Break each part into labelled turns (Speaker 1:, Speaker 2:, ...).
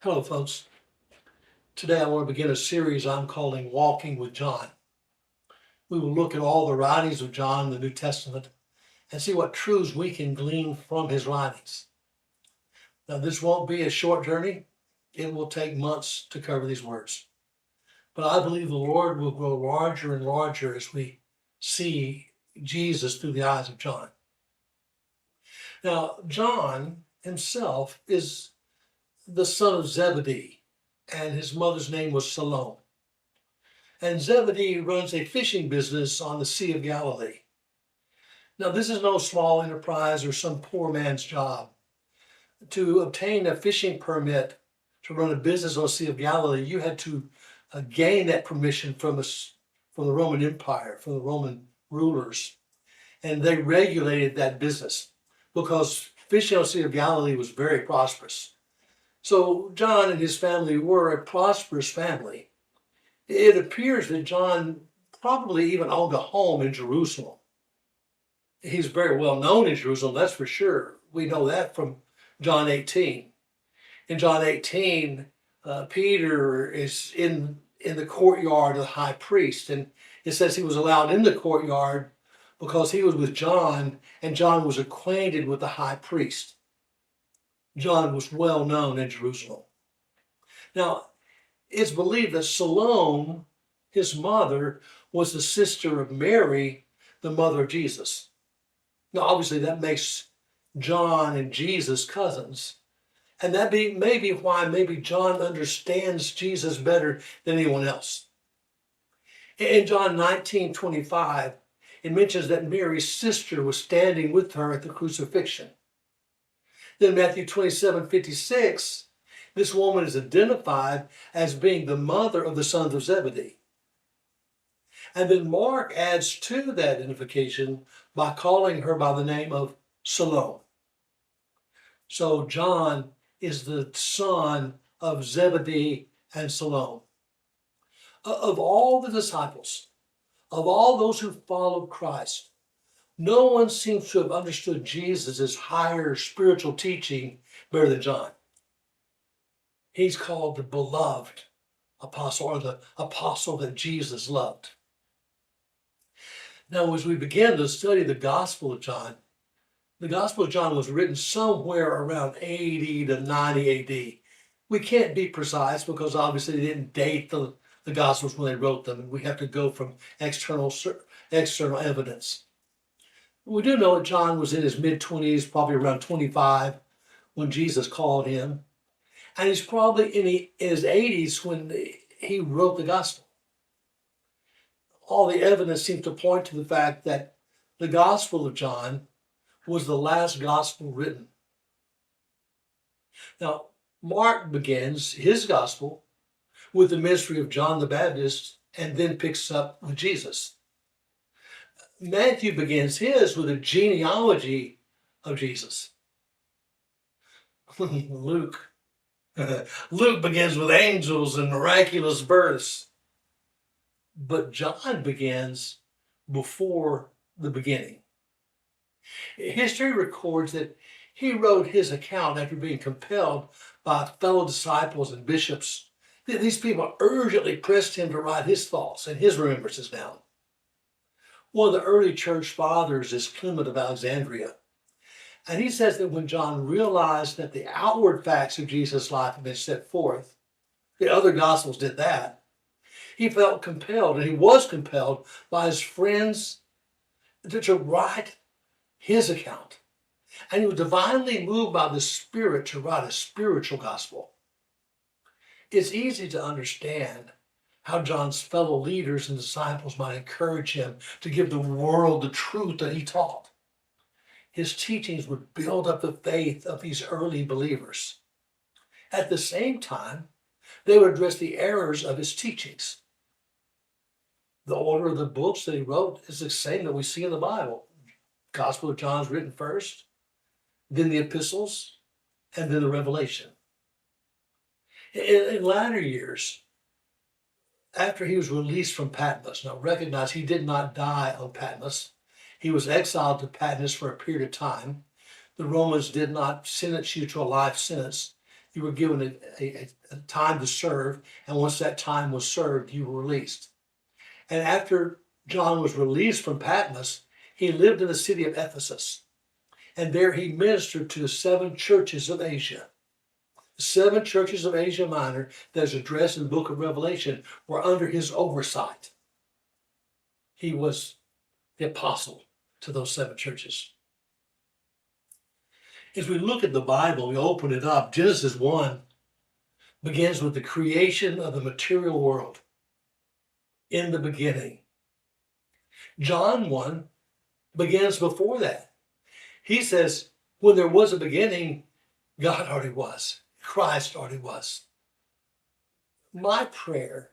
Speaker 1: Hello, folks. Today I want to begin a series I'm calling Walking with John. We will look at all the writings of John in the New Testament and see what truths we can glean from his writings. Now, this won't be a short journey. It will take months to cover these words. But I believe the Lord will grow larger and larger as we see Jesus through the eyes of John. Now, John himself is the son of Zebedee, and his mother's name was Salome. And Zebedee runs a fishing business on the Sea of Galilee. Now, this is no small enterprise or some poor man's job. To obtain a fishing permit to run a business on the Sea of Galilee, you had to gain that permission from the Roman Empire, from the Roman rulers. And they regulated that business because fishing on the Sea of Galilee was very prosperous. So John and his family were a prosperous family. It appears that John probably even owned a home in Jerusalem. He's very well known in Jerusalem, that's for sure. We know that from John 18. In John 18, Peter is in the courtyard of the high priest, and it says he was allowed in the courtyard because he was with John, and John was acquainted with the high priest. John was well known in Jerusalem. Now, it's believed that Salome, his mother, was the sister of Mary, the mother of Jesus. Now, obviously, that makes John and Jesus cousins. And that may be why maybe John understands Jesus better than anyone else. In John 19:25, it mentions that Mary's sister was standing with her at the crucifixion. Then Matthew 27:56, this woman is identified as being the mother of the sons of Zebedee. And then Mark adds to that identification by calling her by the name of Salome. So John is the son of Zebedee and Salome. Of all the disciples, of all those who followed Christ, no one seems to have understood Jesus' higher spiritual teaching better than John. He's called the beloved apostle, or the apostle that Jesus loved. Now, as we begin to study the Gospel of John, the Gospel of John was written somewhere around 80 to 90 AD. We can't be precise because obviously they didn't date the Gospels when they wrote them. We have to go from external evidence. We do know that John was in his mid-20s, probably around 25, when Jesus called him. And he's probably in his 80s when he wrote the gospel. All the evidence seems to point to the fact that the Gospel of John was the last gospel written. Now, Mark begins his gospel with the ministry of John the Baptist and then picks up with Jesus. Matthew begins his with a genealogy of Jesus. Luke begins with angels and miraculous births. But John begins before the beginning. History records that he wrote his account after being compelled by fellow disciples and bishops. These people urgently pressed him to write his thoughts and his remembrances down. One of the early church fathers is Clement of Alexandria. And he says that when John realized that the outward facts of Jesus' life had been set forth, the other gospels did that, he felt compelled, and he was compelled by his friends to write his account. And he was divinely moved by the Spirit to write a spiritual gospel. It's easy to understand how John's fellow leaders and disciples might encourage him to give the world the truth that he taught. His teachings would build up the faith of these early believers. At the same time, they would address the errors of his teachings. The order of the books that he wrote is the same that we see in the Bible. Gospel of John's written first, then the epistles, and then the Revelation. In latter years, after he was released from Patmos, now recognize he did not die on Patmos. He was exiled to Patmos for a period of time. The Romans did not sentence you to a life sentence. You were given a time to serve, and once that time was served, you were released. And after John was released from Patmos, he lived in the city of Ephesus. And there he ministered to the 7 churches of Asia. The 7 churches of Asia Minor that is addressed in the book of Revelation were under his oversight. He was the apostle to those 7 churches. As we look at the Bible, we open it up. Genesis 1 begins with the creation of the material world. In the beginning. John 1 begins before that. He says, when there was a beginning, God already was. Christ already was. My prayer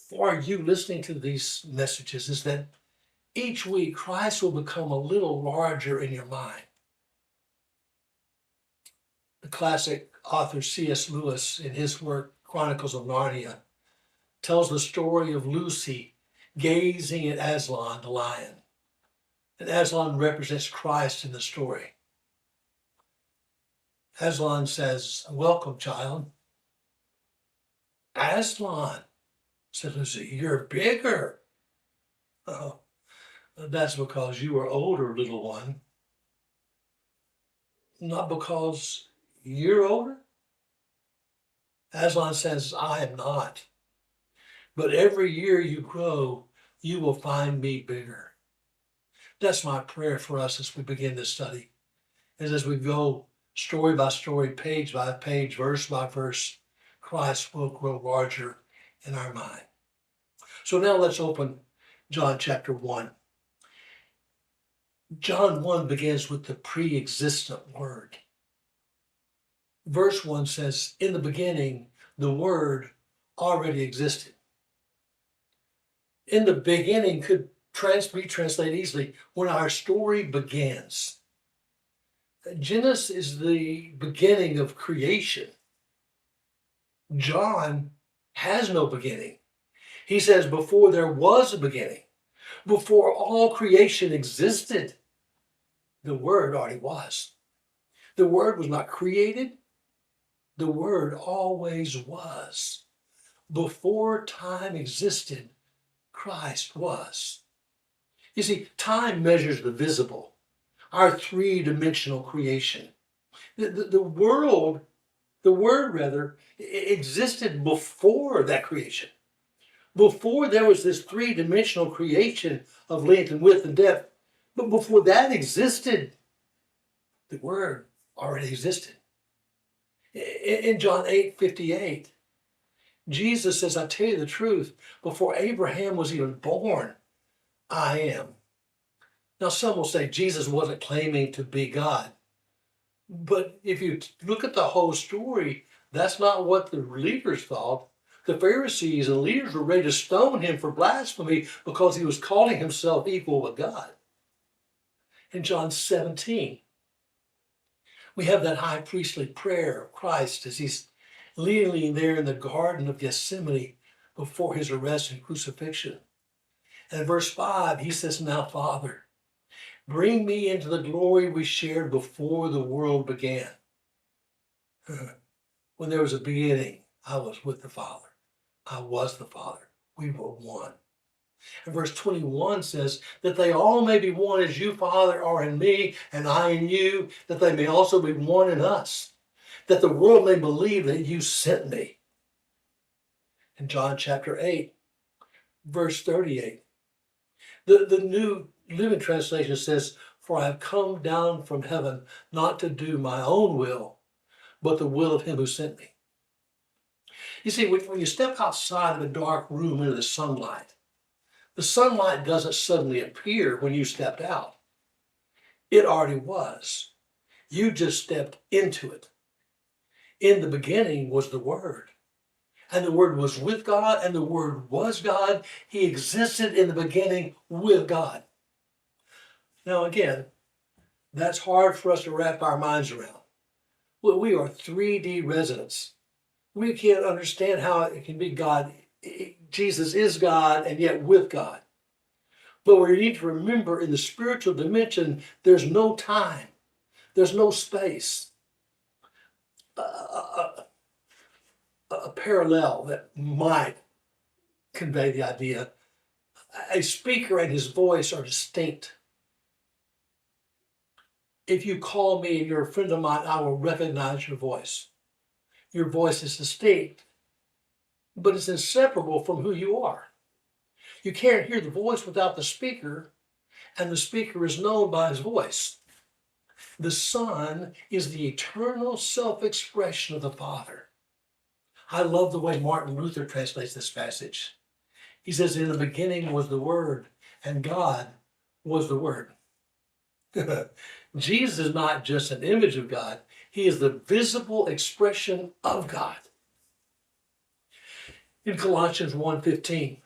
Speaker 1: for you listening to these messages is that each week Christ will become a little larger in your mind. The classic author C.S. Lewis, in his work Chronicles of Narnia, tells the story of Lucy gazing at Aslan, the lion. And Aslan represents Christ in the story. Aslan says, "Welcome, child." "Aslan," said Lucy, "you're bigger." "Oh, that's because you are older, little one." "Not because you're older?" Aslan says, "I am not. But every year you grow, you will find me bigger." That's my prayer for us as we begin this study. And as we go story by story, page by page, verse by verse, Christ will grow larger in our mind. So now let's open John chapter 1. John 1 begins with the pre-existent word. Verse 1 says, in the beginning, the word already existed. In the beginning could be translated easily when our story begins. Genesis is the beginning of creation. John has no beginning. He says before there was a beginning, before all creation existed, the Word already was. The Word was not created. The Word always was. Before time existed, Christ was. You see, time measures the visible, our three-dimensional creation. The Word existed before that creation. Before there was this three-dimensional creation of length and width and depth, but before that existed, the Word already existed. In John 8:58, Jesus says, "I tell you the truth, before Abraham was even born, I am." Now, some will say Jesus wasn't claiming to be God. But if you look at the whole story, that's not what the leaders thought. The Pharisees and leaders were ready to stone him for blasphemy because he was calling himself equal with God. In John 17, we have that high priestly prayer of Christ as he's kneeling there in the Garden of Gethsemane before his arrest and crucifixion. And in verse 5, he says, "Now, Father, bring me into the glory we shared before the world began." When there was a beginning, I was with the Father. I was the Father. We were one. And verse 21 says that they all may be one as you, Father, are in me and I in you, that they may also be one in us, that the world may believe that you sent me. In John chapter 8, verse 38, the New Living Translation says, "For I have come down from heaven not to do my own will, but the will of him who sent me." You see, when you step outside of a dark room into the sunlight doesn't suddenly appear when you stepped out. It already was. You just stepped into it. In the beginning was the Word. And the Word was with God, and the Word was God. He existed in the beginning with God. Now again, that's hard for us to wrap our minds around. Well, we are 3D residents. We can't understand how it can be God. Jesus is God and yet with God. But we need to remember in the spiritual dimension, there's no time. There's no space. parallel that might convey the idea. A speaker and his voice are distinct. If you call me and you're a friend of mine, I will recognize your voice. Your voice is distinct, but it's inseparable from who you are. You can't hear the voice without the speaker, and the speaker is known by his voice. The Son is the eternal self-expression of the Father. I love the way Martin Luther translates this passage. He says, in the beginning was the Word, and God was the Word. Jesus is not just an image of God. He is the visible expression of God. In Colossians 1:15,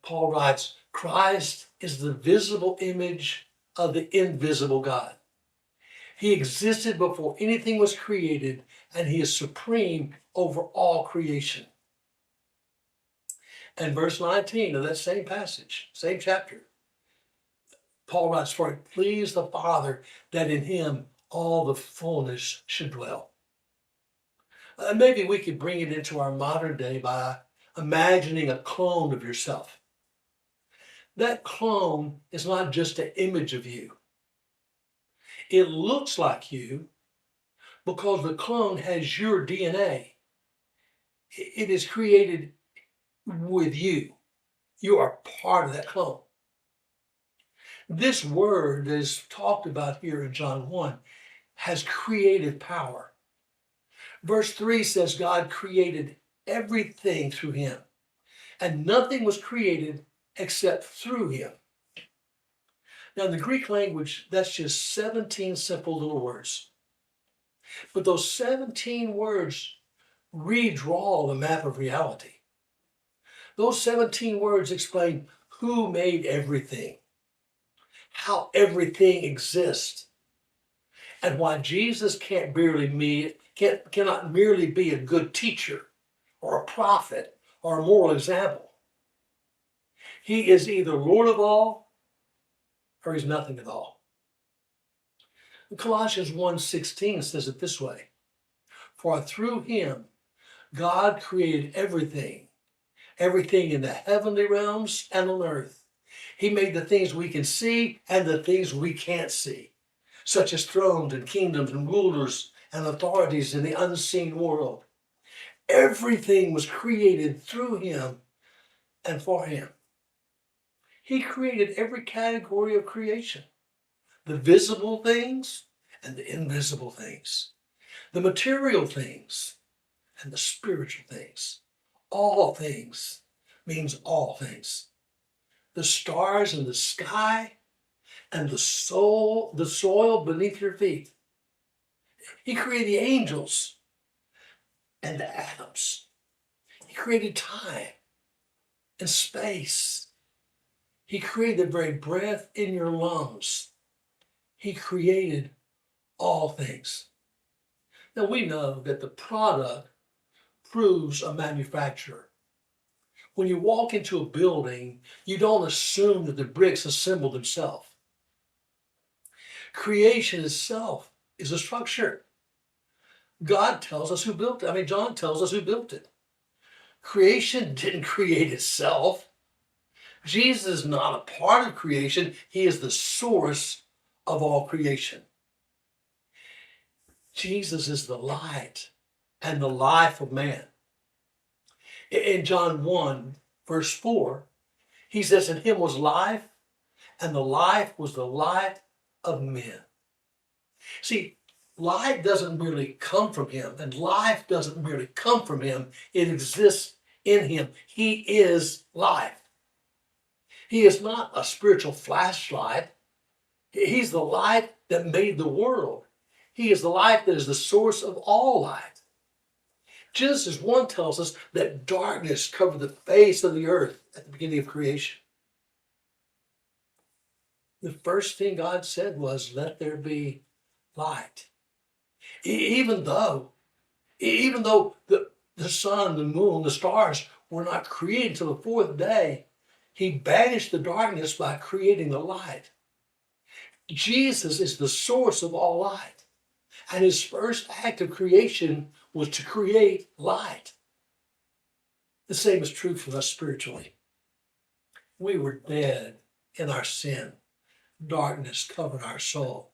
Speaker 1: Paul writes, Christ is the visible image of the invisible God. He existed before anything was created, and he is supreme over all creation. And verse 19 of that same passage, same chapter, Paul writes, for it pleased the Father that in him all the fullness should dwell. Maybe we could bring it into our modern day by imagining a clone of yourself. That clone is not just an image of you. It looks like you because the clone has your DNA. It is created with you. You are part of that clone. This word that is talked about here in John 1 has creative power. Verse 3 says God created everything through him, and nothing was created except through him. Now, in the Greek language, that's just 17 simple little words. But those 17 words redraw the map of reality. Those 17 words explain who made everything, how everything exists, and why Jesus cannot merely be a good teacher or a prophet or a moral example. He is either Lord of all or he's nothing at all. Colossians 1:16 says it this way, for through him God created everything in the heavenly realms and on earth. He made the things we can see and the things we can't see, such as thrones and kingdoms and rulers and authorities in the unseen world. Everything was created through him and for him. He created every category of creation, the visible things and the invisible things, the material things and the spiritual things. All things means all things. The stars in the sky and the soil beneath your feet. He created the angels and the atoms. He created time and space. He created the very breath in your lungs. He created all things. Now we know that the product proves a manufacturer. When you walk into a building, you don't assume that the bricks assemble themselves. Creation itself is a structure. God tells us who built it. John tells us who built it. Creation didn't create itself. Jesus is not a part of creation. He is the source of all creation. Jesus is the light and the life of man. In John 1, verse 4, he says, in him was life, and the life was the light of men. See, light doesn't merely come from him, and life doesn't merely come from him. It exists in him. He is life. He is not a spiritual flashlight. He's the light that made the world. He is the light that is the source of all light. Genesis 1 tells us that darkness covered the face of the earth at the beginning of creation. The first thing God said was, let there be light. Even though the sun, the moon, the stars were not created until the fourth day, he banished the darkness by creating the light. Jesus is the source of all light. And his first act of creation was to create light. The same is true for us spiritually. We were dead in our sin. Darkness covered our soul.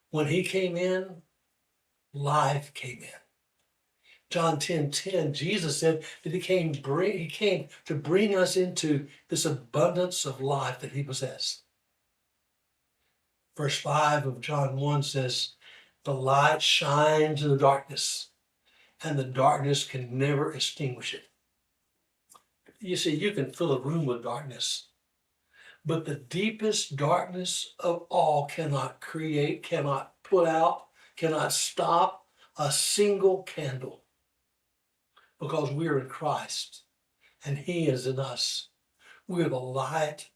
Speaker 1: When he came in, life came in. John 10:10, Jesus said that he came to bring us into this abundance of life that he possessed. Verse 5 of John 1 says, the light shines in the darkness, and the darkness can never extinguish it. You see, you can fill a room with darkness, but the deepest darkness of all cannot create, cannot put out, cannot stop a single candle, because we are in Christ and he is in us. We are the light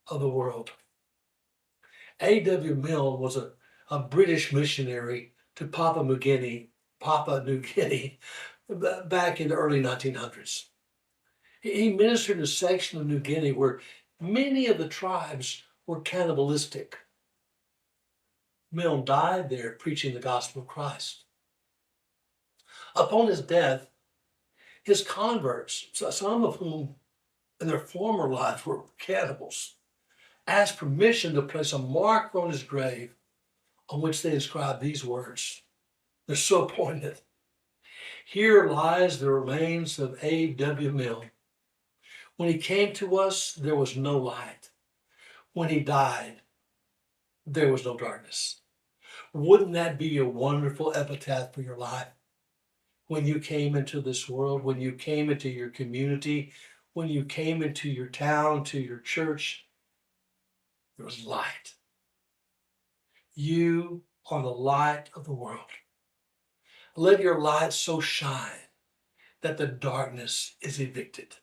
Speaker 1: of the world. A.W. Milne was a British missionary to Papua New Guinea back in the early 1900s. He ministered in a section of New Guinea where many of the tribes were cannibalistic. Milne died there preaching the gospel of Christ. Upon his death, his converts, some of whom in their former lives were cannibals, asked permission to place a mark on his grave on which they inscribed these words. They're so poignant. Here lies the remains of A.W. Milne. When he came to us, there was no light. When he died, there was no darkness. Wouldn't that be a wonderful epitaph for your life? When you came into this world, when you came into your community, when you came into your town, to your church, there was light. You are the light of the world. Let your light so shine that the darkness is evicted.